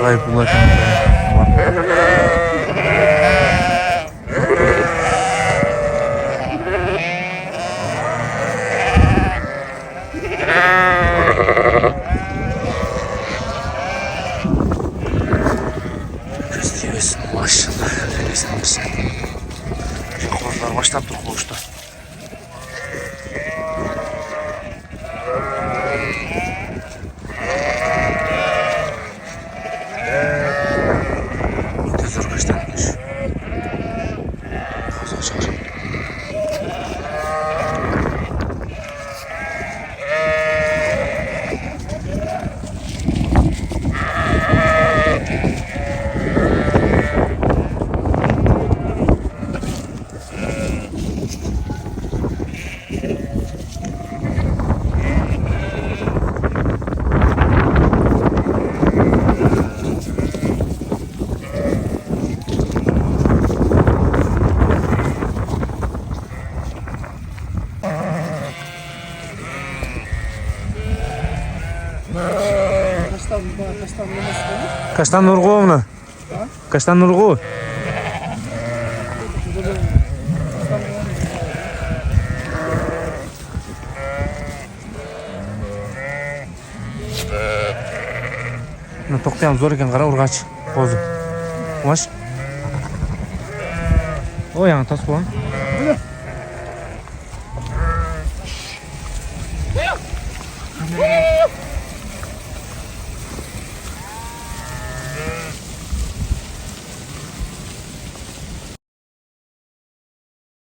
Gayipullah ekan. Maşallah. Qo'zlar boshlab tur qo'shdi. Tezor qashtanmish. Qo'zoq chiqar. Каштан Нургуловна. Каштан Нургул. Ну тоқтayam зор екен, қара ұрғач. Қозы. Қош. О, яңы тас болған.